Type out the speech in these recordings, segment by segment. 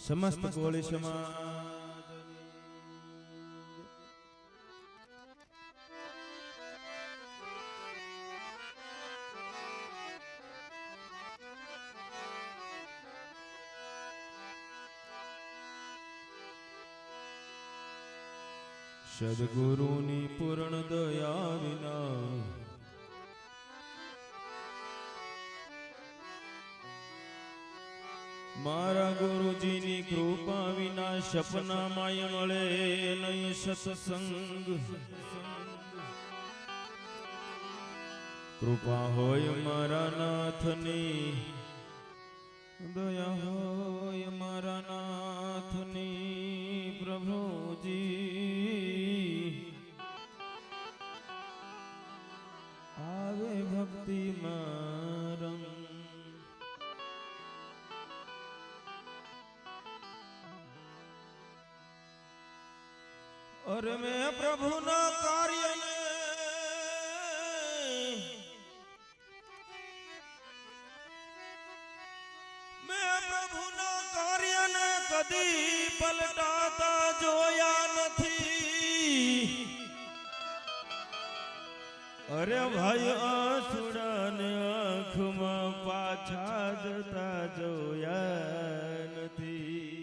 સમસ્ત કોળી સમાજ સદગુરુની પૂર્ણ દયા વિના મારા ગુરુજીની કૃપા વિના સપનામાં મળે નહીં સત્સંગ. કૃપા હોય મારા નાથની, દયા હોય મારા નાથની પ્રભુજી. આવે ભક્તિ મારમ અરે મેં પ્રભુના કાર્યને કદી પલટાતા જોયા નથી. અરે ભાઈ આસુડાને આંખમાં પાછા જતા જોયા નથી.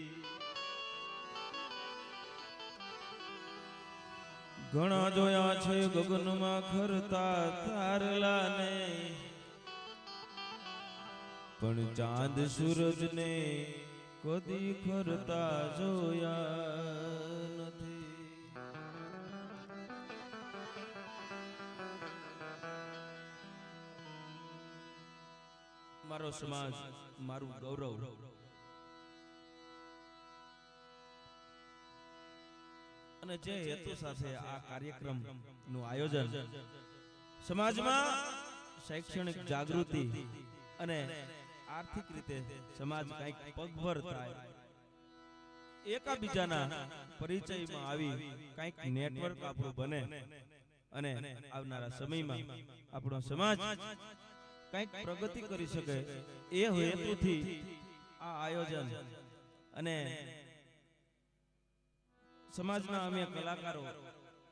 ઘણા જોયા છે ગગનમાં ખરતા તારલાને, પણ ચાંદ સૂરજને કદી ખરતા જોયા નથી. મારો સમાજ મારું ગૌરવ. અને જે હેતુ સાથે આ કાર્યક્રમ નું આયોજન સમાજમાં શૈક્ષણિક જાગૃતિ અને આર્થિક રીતે સમાજ કંઈક પગભર થાય, એકાબીજાના પરિચયમાં આવી કંઈક નેટવર્ક આપણું બને અને આવનારા સમયમાં આપણો સમાજ કંઈક પ્રગતિ કરી શકે, એ હેતુથી આ આયોજન. અને સમાજના અમે કલાકારો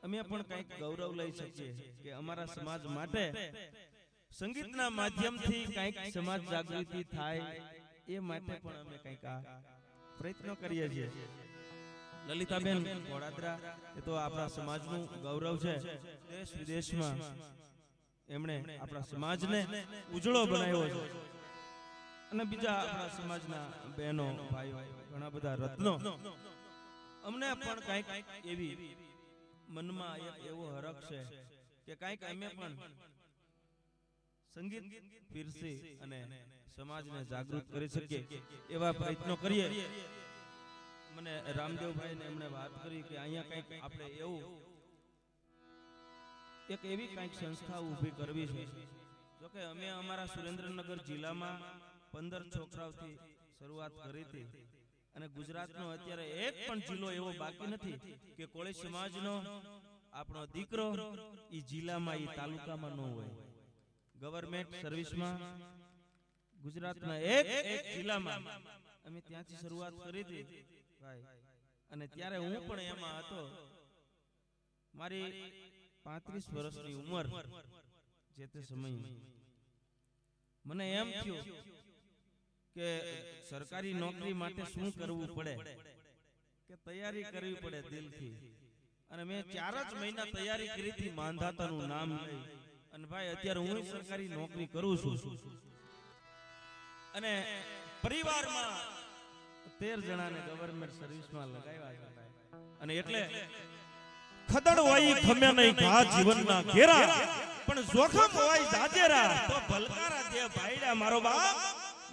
અમે પણ કંઈક ગૌરવ લઈ શકીએ કે અમારા સમાજ માટે સંગીતના માધ્યમથી કંઈક સમાજ જાગૃતિ થાય, એ માટે પણ અમે કંઈક આ પ્રયત્નો કરીએ છીએ. લલિતાબેન ઘોડાદરા એ તો આપણા સમાજનું ગૌરવ છે. દેશ વિદેશમાં એમણે આપણા સમાજને ઉજળો બનાવ્યો છે. અને બીજા આપણા સમાજના બહેનો ભાઈઓ ઘણા બધા રત્નો. અમને પણ કંઈક એવી મનમાં એક એવો હરખ છે કે કંઈક અમે પણ સંગીત પીરસી અને સમાજને જાગૃત કરી શકીએ, એવા પ્રયત્નો કરીએ. મને રામદેવભાઈને એમણે વાત કરી કે અહીંયા કંઈક આપણે એવું એક એવી કંઈક સંસ્થા ઊભી કરવી છે. જોકે અમે અમારા સુરેન્દ્રનગર જિલ્લામાં 15 છોકરાઓથી શરૂઆત કરી હતી, અને ગુજરાતનો અત્યારે એક પણ જિલ્લો એવો બાકી નથી કે કોળી સમાજનો આપણો દીકરો ઈ જિલ્લામાં ઈ તાલુકામાં ન હોય. ગવર્નમેન્ટ સર્વિસમાં ગુજરાતના એક જિલ્લામાં અમે ત્યાંથી શરૂઆત કરી હતી ભાઈ. અને ત્યારે હું પણ એમાં હતો. મારી 35 વર્ષની ઉંમર જે તે સમયે મને એમ થયું કે સરકારી નોકરી માટે શું કરવું પડે, કે તૈયારી કરવી પડે દિલથી. અને મેં 4 જ મહિના તૈયારી કરી હતી માંધાતાનું નામ લઈ. અને ભાઈ અત્યારે હું સરકારી નોકરી કરું છું. અને પરિવારમાં 13 જણાને ગવર્નમેન્ટ સર્વિસમાં લગાવ્યા છે. અને એટલે ખદડ હોય ખમે નહીં ઘા જીવનના ઘેરા, પણ જોખમ હોય જાજેરા તો ભલકારા દે ભાઈડા. મારો બાપ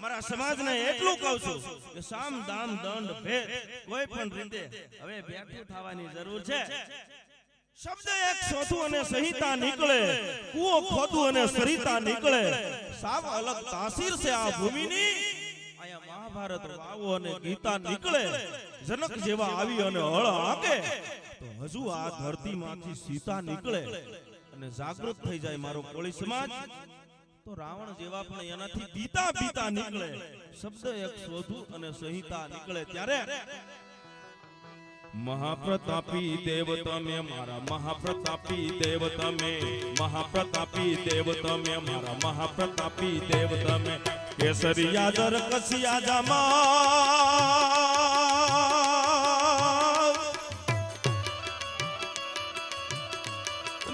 મારા સમાજને એટલું કહું છું કે સામ દામ દંડ ભેદ કોઈ પણ રીતે હવે બેઠું થવાની જરૂર છે. શબ્દ એક શોધું અને સંહિતા નીકળે, કુઓ ખોદું અને સરિતા નીકળે. સાવ અલગ તાસીર છે આ ભૂમિની. આયા મહાભારત વાવો અને ગીતા નીકળે. જનક જેવા આવી અને હળ હાકે તો હજુ આ ધરતીમાંથી સીતા નીકળે. અને જાગૃત થઈ જાય મારો કોળી સમાજ તો રાવણ જેવા પણ એનાથી બીતા બીતા નીકળે, શબ્દ એક શોધું અને સંહિતા નીકળે ત્યારે મહાપ્રતાપી દેવ તમે મારા મહાપ્રતાપી દેવ તમે, મહાપ્રતાપી દેવ તમે મારા મહાપ્રતાપી દેવ તમે, કેસરિયા દર કસિયા જામા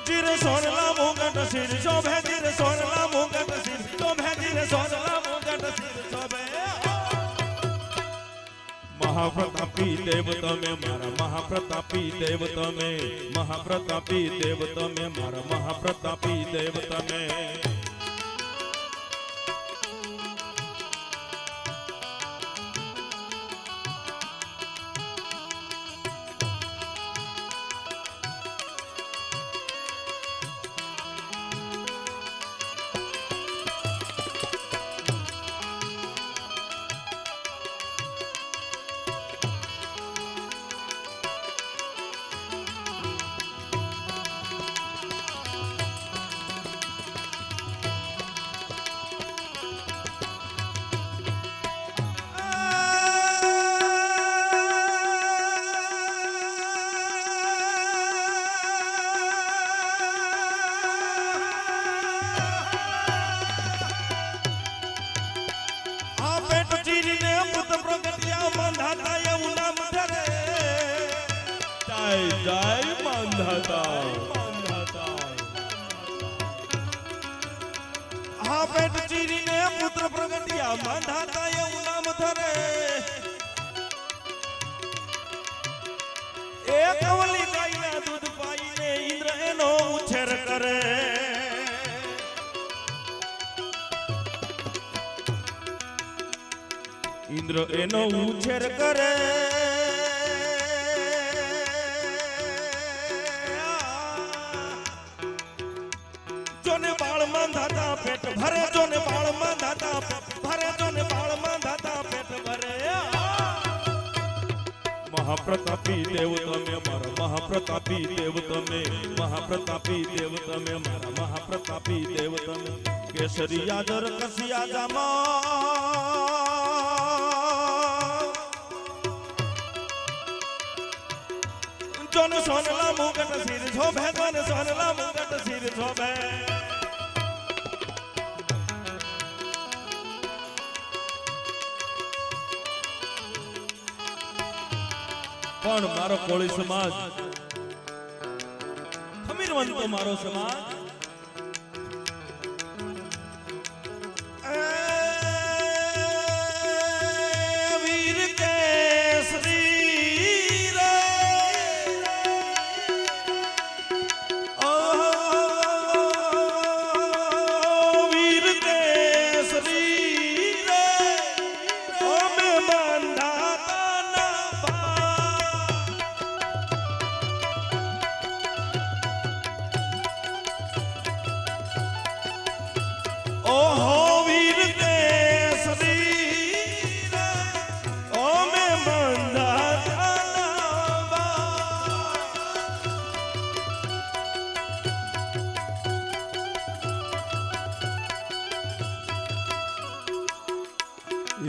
જીર સોનલા મુગટ સિર શોભે, જીર સોનલા મુગટ સિર શોભે, જીર સોનલા મુગટ સિર શોભે, મહાપ્રતાપી દેવ તમે મારા મહાપ્રતાપી દેવ તમે, મહાપ્રતાપી દેવ તમે મારા મહાપ્રતાપી દેવ તમે, જય માંધાતા હા પેટ ચીરીને પુત્ર પ્રગટ્યા માંધાતા એવું નામ ધરે, એ કવલી ગાયના દૂધ પાઈને ઇન્દ્ર એનો ઉછેર કરે, ઇન્દ્ર એનો ઉછેર કરે, જોને બાળ માંધાતા પેટ ભરે, જોને બાળ માંધાતા પેટ ભરે, જોને બાળ માંધાતા પેટ ભરે, મહાપ્રતાપી દેવ તમે મારા મહાપ્રતાપી દેવ તમે, મહાપ્રતાપી દેવ તમે મારા મહાપ્રતાપી દેવ તમે, કેસરિયા દર કસિયા જામા જોન સોનલા મુગટ સિર શોભે, જોન સોનલા મુગટ સિર શોભે, પણ મારો કોળી સમાજ ખમીરવંતો મારો સમાજ વીર કેસરી રે, વીર કેસરી રે, અમે માંધાતા ના ઓહો વીર કેસરી રે, ઓમે માંધાતા ના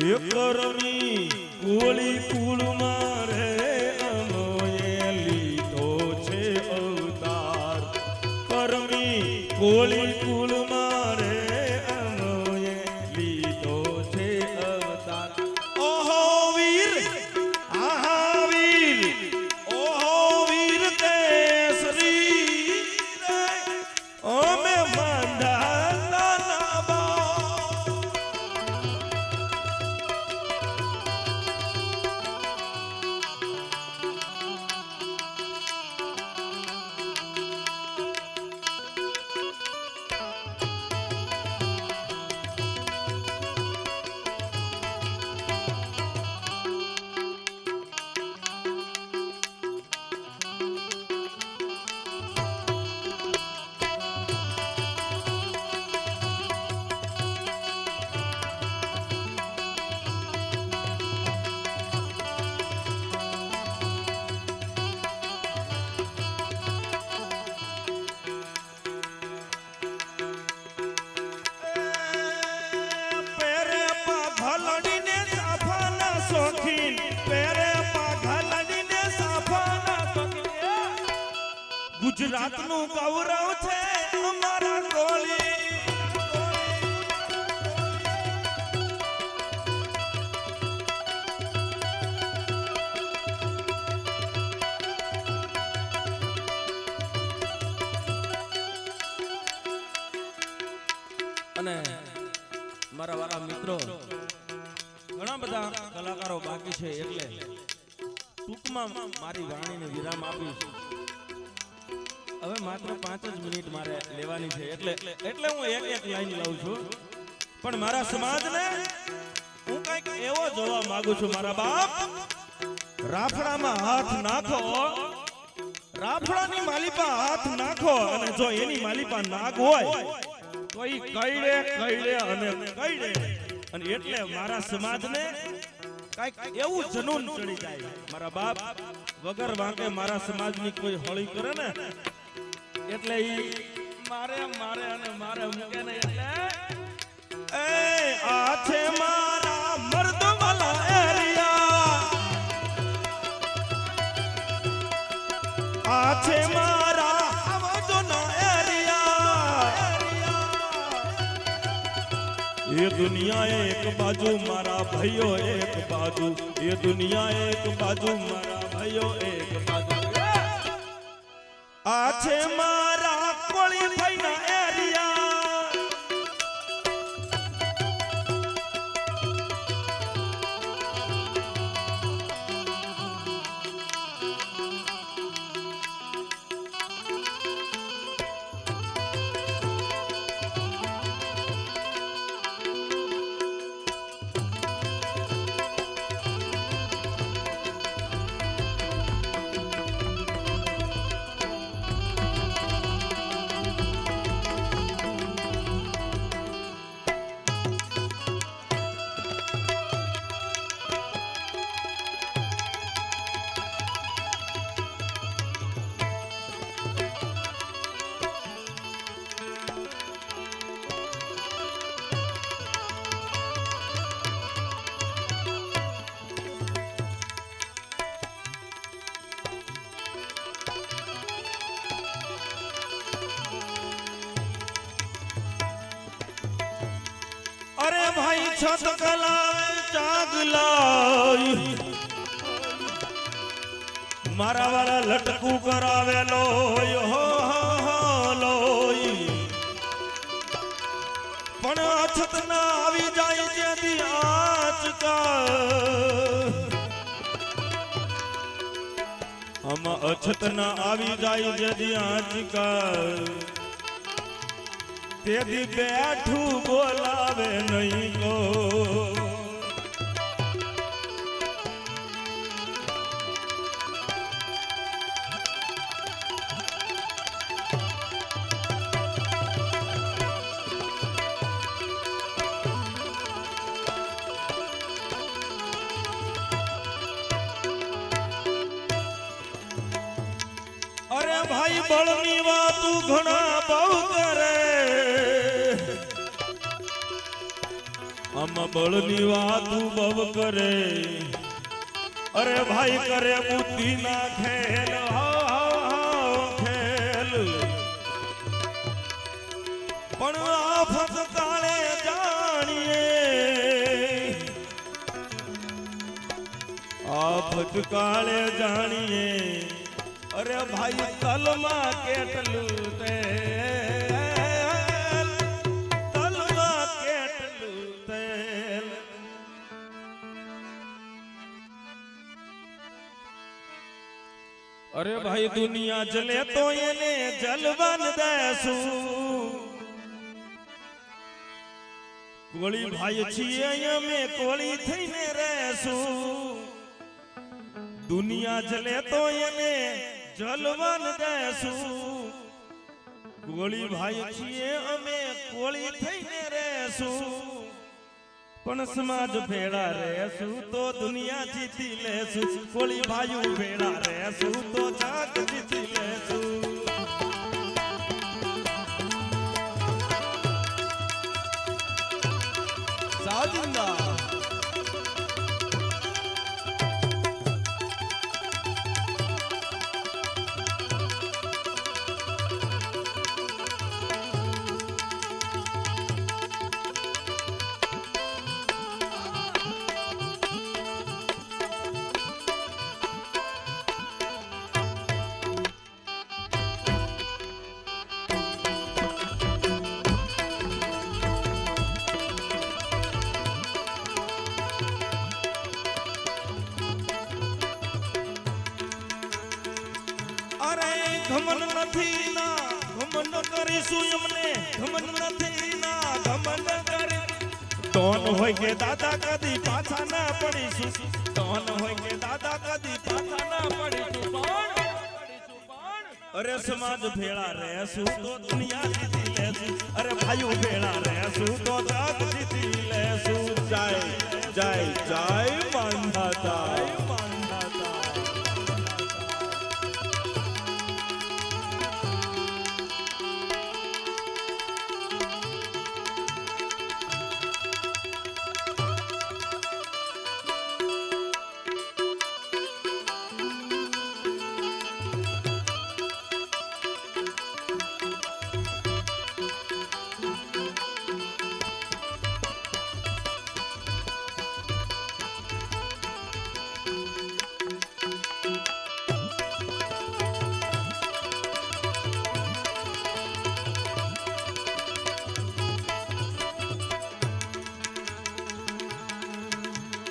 એ કરમી કોળી કુળ મારે અમોએ લીધો છે અવતાર, કરમી કોળી કુળ મારે અમોએ લીધો છે અવતાર, ઓહો વીર આહા વીર, ઓહો વીર કેસરી રે, અમે માંધાતા ના બા, પેરે પાઘા લડીને સાફાના પગે ગુજરાતનું ગૌરવ છે અમારા કોળી અને મારા વાલા મિત્રો ઘણા બધા કલાકારો બાકી છે એટલે ટૂંકમાં મારી વાણીને વિરામ આપીશ. હવે માત્ર 5 જ મિનિટ મારે લેવાની છે એટલે હું એક લાઈન લઉં છું. પણ મારા સમાજને હું કંઈક એવો જોવા માંગુ છું. મારા બાપ, રાફડામાં હાથ નાખો, રાફડાની માલિપા હાથ નાખો અને જો એની માલિપા નાગ હોય તો ઈ કઈડે અને એટલે મારા સમાજને કાઈક એવું જનૂન ચડી જાય. મારા બાપ વગર વાંકે મારા સમાજની કોઈ હળી કરે ને એટલે ઈ મારે મૂકે ને એટલે એ આ છે મારા મર્દવાલા એરિયા, આ છે મારા આવજોના એરિયા. ये दुनिया एक बाजू मारा भाइयों एक बाजू, ये दुनिया एक बाजू मारा भाइयों एक बाजू. आ छे मारा कोળી ભાઈના એરિયા. अरे भाई छत कलावे जाग लाई, मारा वाला लटकू करावे लोय हो लोय. पण अछत ना आवी जाय जेदी आचका, हम अछत ना आवी जाय जेदी आचका. तेदी बैठू बोलावे नहीं को, अरे भाई बळनी वातू घणा बहु करे, हम बळनी वातू बहु करे. अरे भाई करे बुद्धि ना खेल खेल, पण आफत काले जानिए, आफत काले जानिए. अरे भाई तलमा केटलू तेल, तलमा केटलू तेल. अरे भाई दुनिया जले तो एने जलवन देसू, कोળી भाई छीए અમે કોળી થઈને રહેશું. दुनिया जले तो एने जलवन देसू, कोળી भाई छीए અમે કોળી થઈને રહેશું. પણ સમાજ ભેળા રહેશું તો દુનિયા જીતી લેશું, કોળી ભાઈઓ ભેળા રહેશું તો જગ જીતી લેશું. સાજિંદા અરે ઘમન નથી ના ઘમન કરીશું એમને ઘમન નથી ના ઘમન કરી ડોન હોય કે દાદા કદી પાછા ના પડીશું ડોન હોય કે દાદા કદી પાછા ના પડીશું અરે સમાજ ભેળા રહેશું તો દુનિયા જીતી લેશું અરે ભાઈઓ ભેળા રહેશું તો જગ જીતી લેશું જય જય જય માંધાતા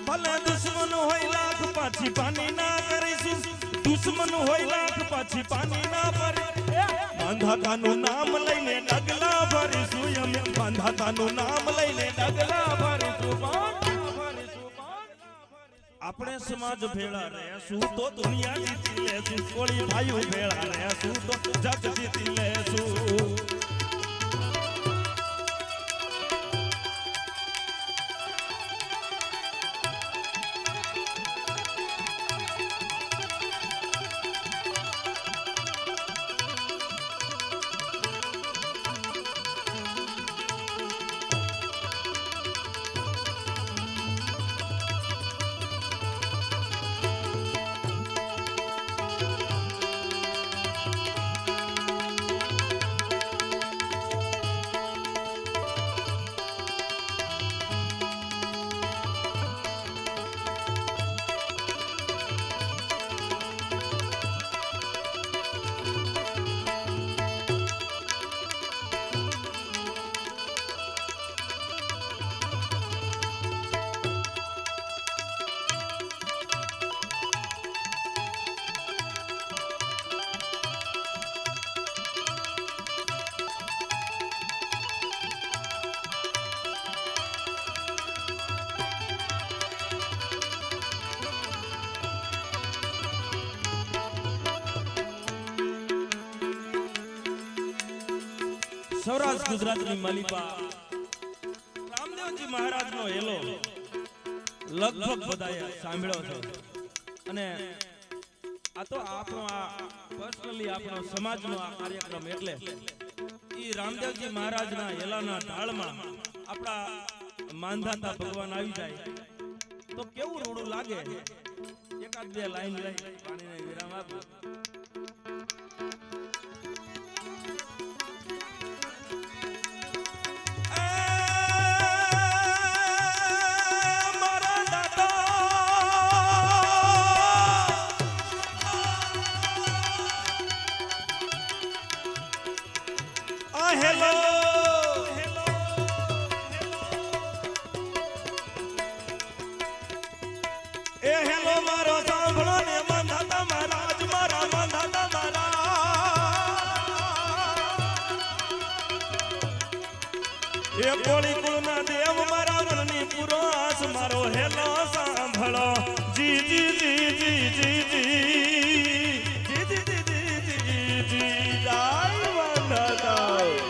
ભલે દુશ્મન હોય લાખ પાછી પાની ના કરીશું દુશ્મન હોય લાખ પાછી પાની ના ભરી માંધાતાનું નામ લઈને ડગલા ભરીશું અમે માંધાતાનું નામ લઈને ડગલા ભરીશું આપણે સમાજ ભેળા રહેશું તો દુનિયા જીતી લેશું કોળી ભાઈઓ ભેળા રહેશું તો જગ જીતી લેશું સૌરાષ્ટ્ર ગુજરાતની માલિકા રામદેવજી મહારાજનો હેલો લગભગ બધાએ સાંભળ્યો છે અને આ તો આપણો આ પર્સનલી આપણો સમાજનો આ કાર્યક્રમ એટલે ઈ રામદેવજી મહારાજના હેલાના ઢાળમાં આપણા માંધાતા ભગવાન આવી જાય તો કેવું રૂડું લાગે એકાદ બે લાઈન લઈ પાણીને વિરામ આપો હેલો એ હેલો મારો સાંભળો ને માંધાતા મહારાજ મારા માંધાતા મહારાજ એ કોળી કુળના દેવ મારા મનની પૂરો આસ મારો હેલો સાંભળો જી જી જી જી જી જી જી જી જી જી જય માંધાતા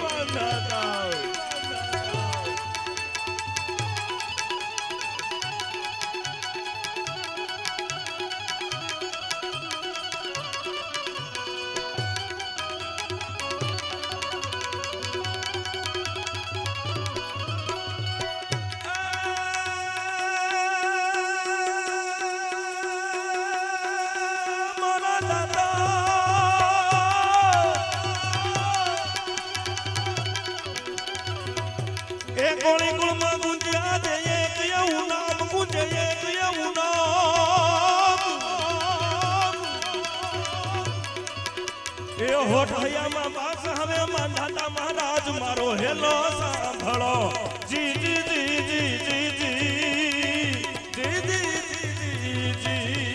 કોળી કુળમાં ગુંજ્યા દે એક એવું નામ ગુંજે એક એવું નામ એ હોઠ હૈયામાં બાસ હવે માંધાતા મહારાજ મારો હેલો સાંભળો જી જી જી જી જી જી જી જી જી જી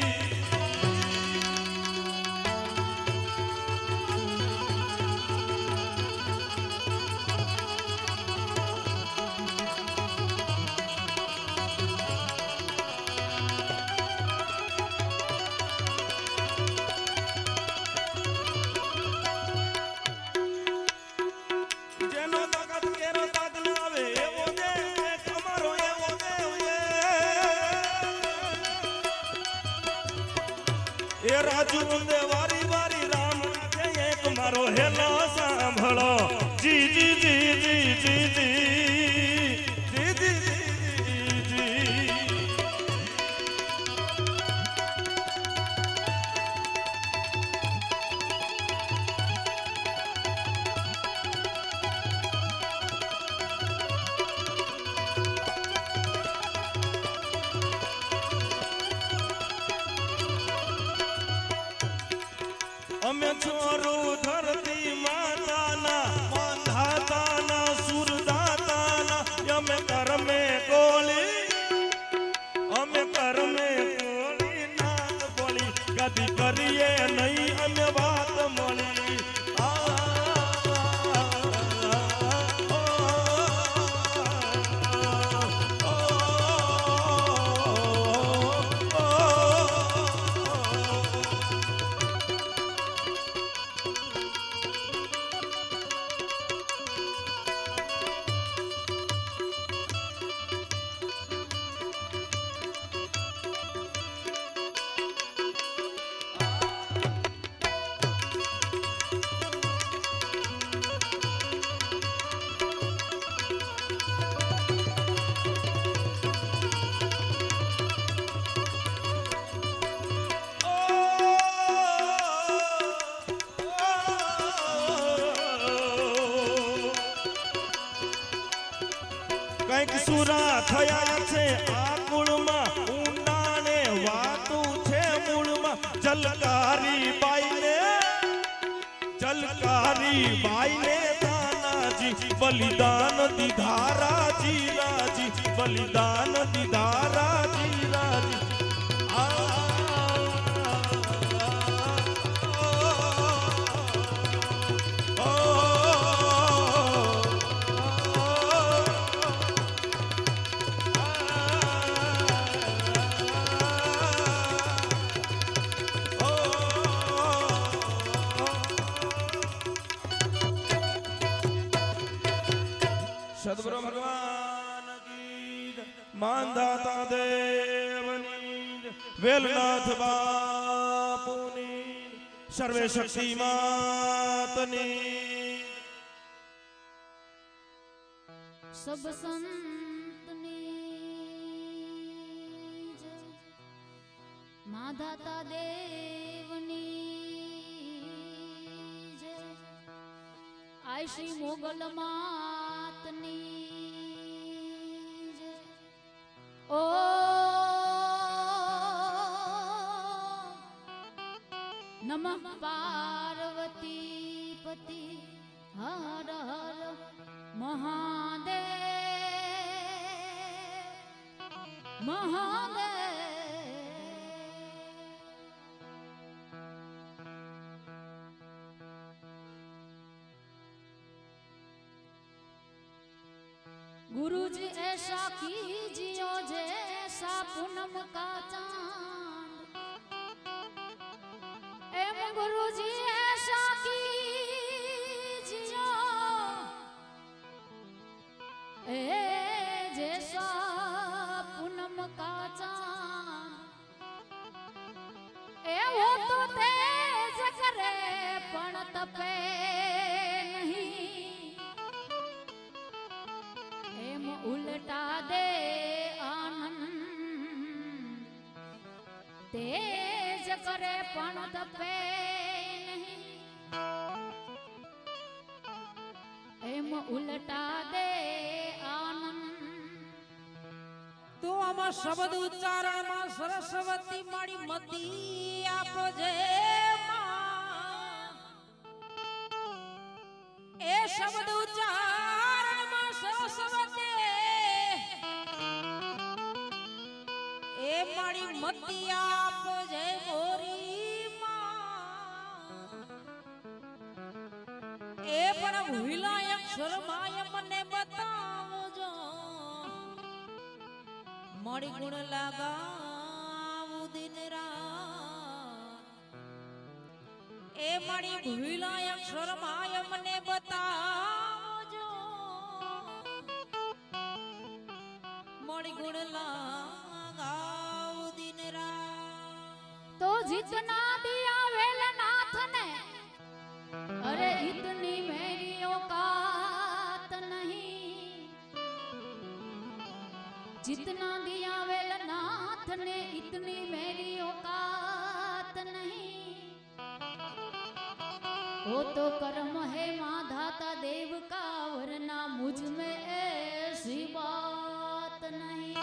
એ રાજુ વંદે વારી વારી રામ કે એક મારો હેલો સાંભળો જી જી જી જી જી જી જી જી અમે છોરું ધરતી માતાના માધાતાના સુરદાતાના અમે કરમે કોળી નાદ બોલી કદી કરીએ નહીં અમે વાત મળી કંઈક સુરા થયા છે આ કુળમાં ઊંડાણે વાતું છે મૂળમાં જલકારી બાઈને તાનાજી બલિદાન દીધા રાજી રાજી બલિદાન દીધા રાજી રાજી સદગુરુ ભગવાન કી માંધાતા દેવની વેલનાથ બાપુની સર્વે શક્તિ માતની સબ સંતની જય માધાતા દેવની જય આય શ્રી મોગલ માતની જય ઓ નમઃ પાર્વતી પતિ હર હર મહાદેવ મહાદેવ गुरुजी ऐसा कीजियो जैसा पूनम का चांद एम गुरुजी ऐसा कीजियो ए जैसा पूनम का चांद ए वो तो तेज करे पण तपे उल्टा दे आनंद तेज करे पण तपे नहीं एम उल्टा दे आनंद तो आमा शब्द उच्चारण में सरस्वती मारी मती आपो जे ए शब्द उच्चारण में सरस्वती ए मारी मती आपो जे मोरी ए पण भूला अक्षर माय मने बतावजो मोड़ी गुण लगावू दिन रात ए मारी भूला अक्षर माय मने बतावजो मोड़ी गुण लगावू दिन रात तो जितना दिया वेलनाथ ने, अरे इतनी मेरी औकात नहीं। जितना दिया वेलनाथ ने, इतनी मेरी औकात नहीं। वो तो कर्म है माधाता देव का, वरना मुझ में ऐसी बात नहीं।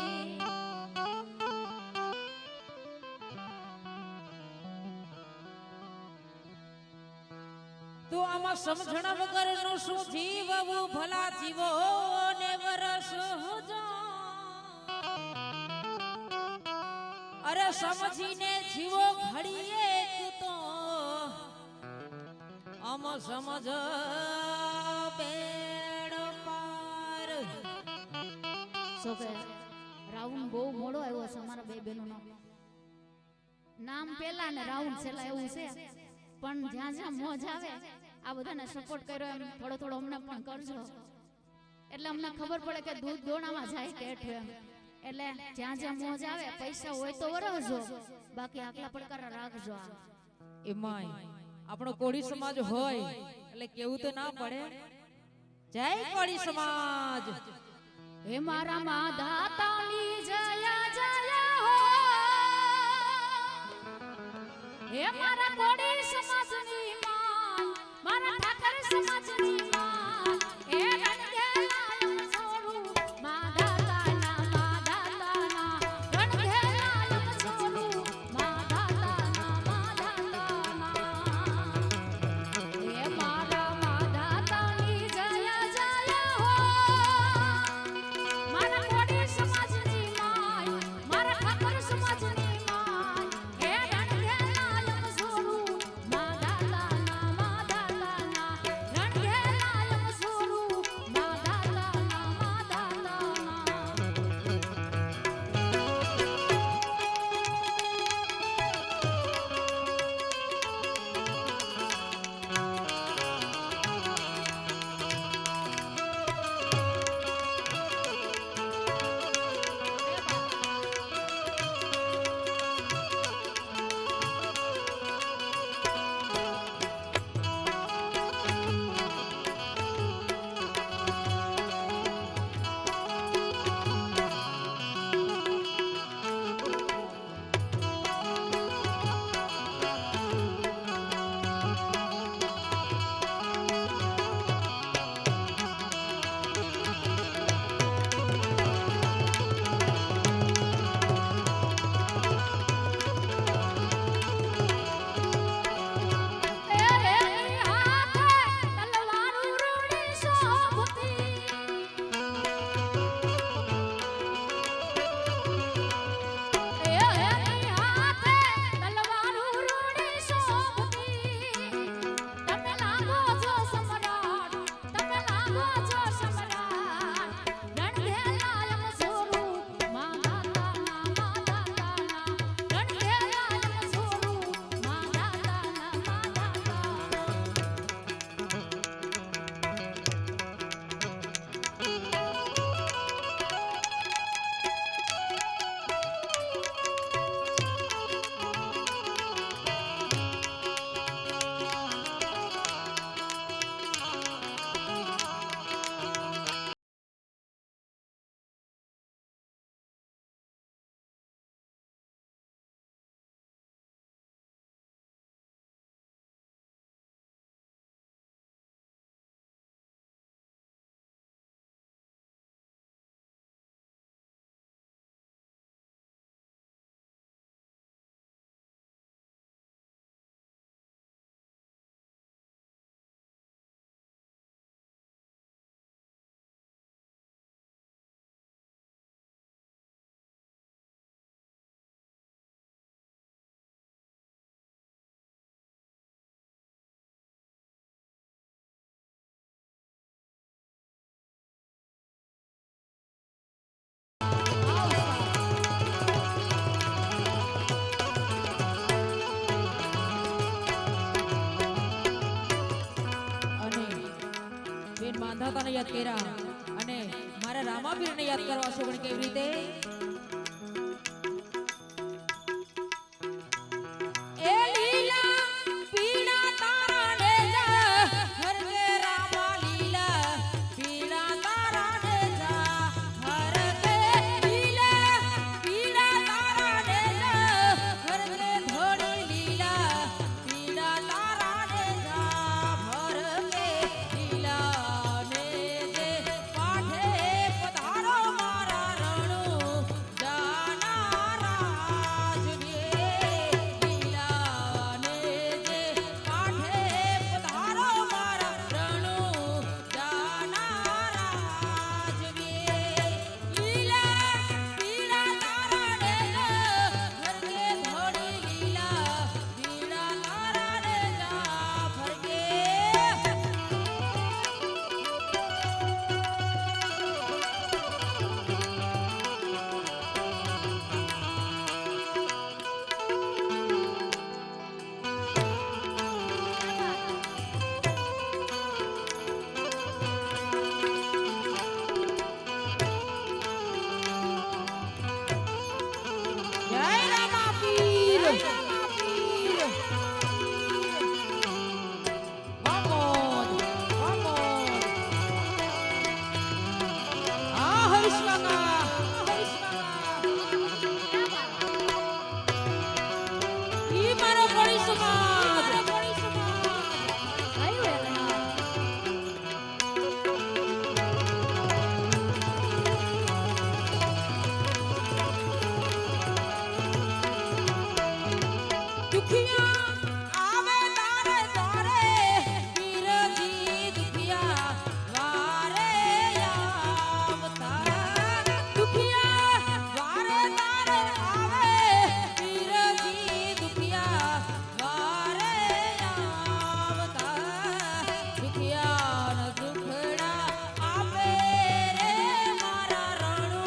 તો આમાં સમજણ વગરનું શું જીવવું, ભલા જીવો ને વરસ જો। અરે સમજીને જીવો ઘડીએ તો આમ સમજ બેડ પાર। શું કે રાઉન્ડ બહુ મોડો આવ્યો છે અમારા બે બહેનોનો, નામ પેલા ને રાઉન્ડ છેલ્લા એવું છે, પણ જ્યાં જ્યાં મોજ આવે આ બધાને સપોર્ટ કર્યો એમ થોડો થોડો અમને પણ કરજો, એટલે અમને ખબર પડે કે દૂધ દોણામાં જાય કે હેઠું એમ। એટલે જ્યાં જ્યાં મોજ આવે પૈસા હોય તો વરવજો, બાકી આકલા પડકારા રાખજો। એમાંય આપણો કોળી સમાજ હોય એટલે કેવું તો ના પડે। જય કોળી સમાજ। હે મારા માધાતાની જય જય હો, હે મારા કોળી સમાજની માન, મારા ઠાકર સમાજની માન, હે રણઘેલાયમ છોડું માધાતાના, માધાતાના રણઘેલાયમ છોડું માધાતાના, માધાતાના। હે મારા માધાતાની જય જય હો, મારા કોળી સમાજની માન, મારા ઠાકર સમાજની માન, હે રણઘેલાયમ છોડું માધાતાના, માધાતાના રણઘેલાયમ છોડું માધાતાના, માધાતાને યાદ કર્યા અને મારા રામાવીરને યાદ કરવા છે, પણ કેવી રીતે? સમાજ કયું વેલણ? દુખિયા આવે તારે દ્વારે પીરજી દુખિયા વારે આવતા દુખિયા વારે તારે આવે પીરજી દુખિયા વારે આવતા દુખિયાના દુખડા આપે રે મારા રણુ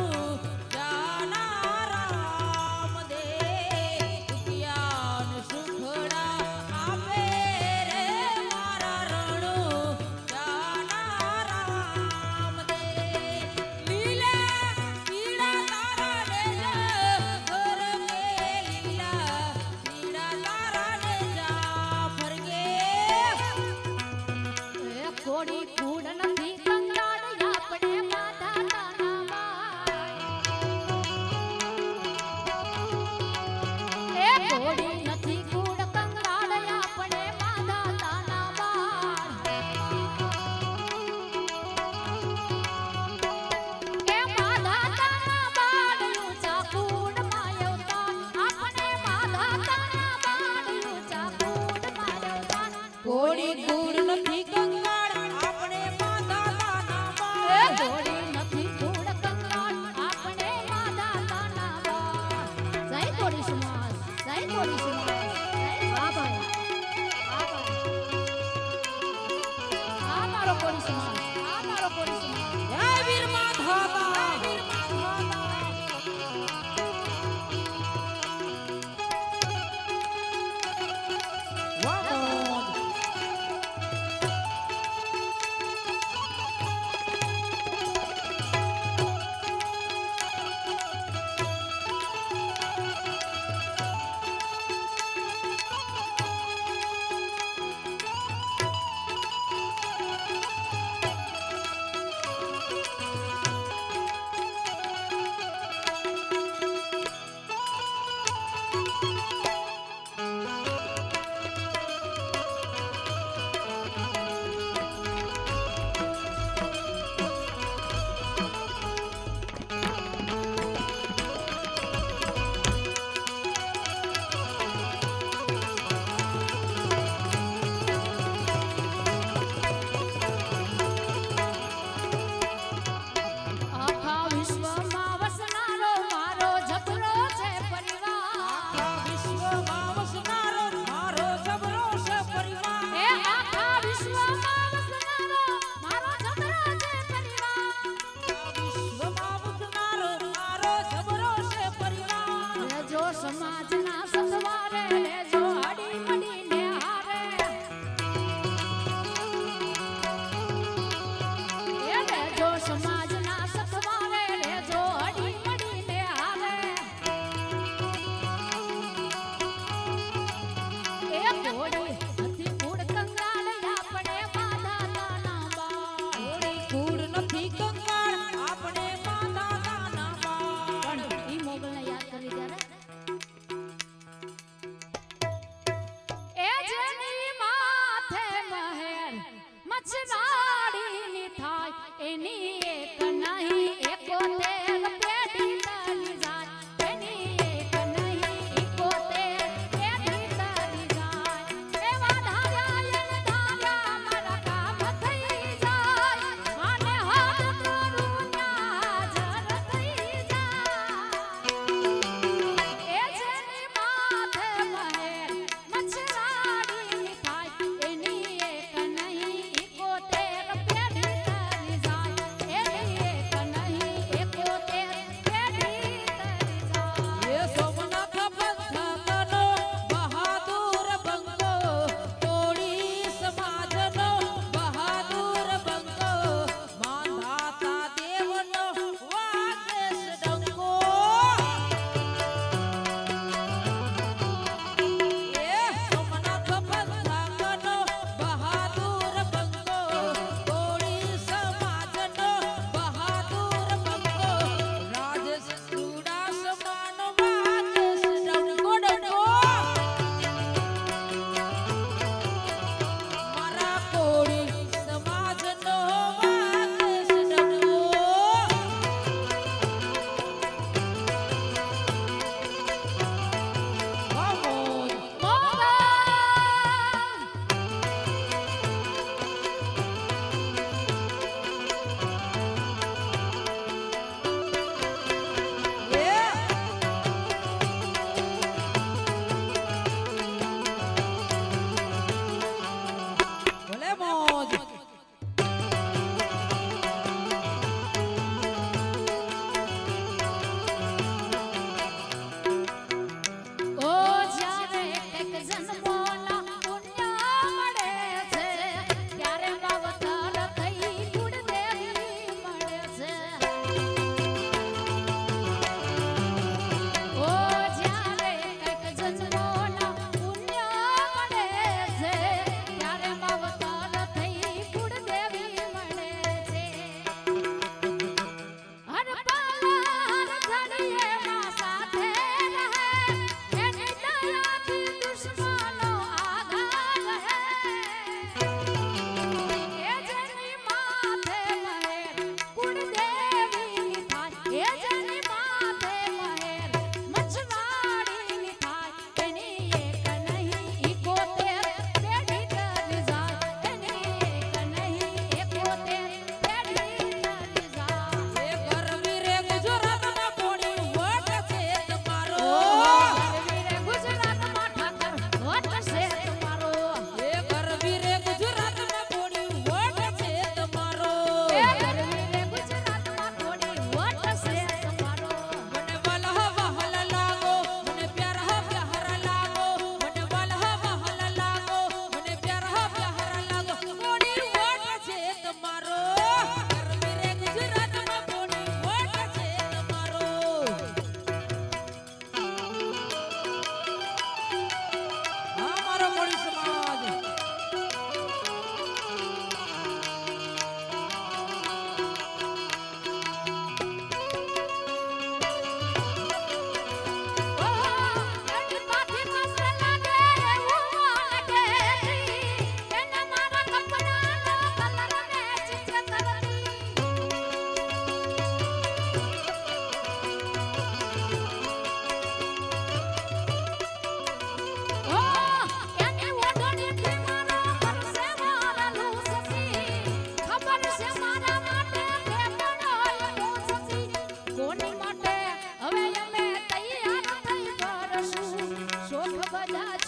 જાના રામ દે દુખિયાને સુખડા આપે રે મારા રણુ જાના રામ દે લીલા પીળા તારા ડેજા ઘર મે લીલા પીળા તારા ડેજા ફરગે એ કોડી કૂડ નથી કંગાળ આપણે માધા તાના બાળ. એ કોડી નથી કૂડ કંગાળ આપણે માધા તાના બાળ. એ માધા તાના બાળ ઊંચા કૂડમાં આવતા આપણે માધા તાના બાળ ઊંચા કૂડમાં આવતા. કોડી કુર નથી કંગાળ આપણે માતા તાના એ બાળ ઘોડી નથી કૂડ કંગાળ આપણે માધા તાના બાળ. જય કોડી સમાજ, જય કોડી સમાજ, જય વાહ ભાઈ, વાહ ભાઈ. આ મારો કોડી સમાજ, આ મારો કોડી સમાજ. જય વીર માધાતા વાહ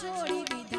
છોડી દીધા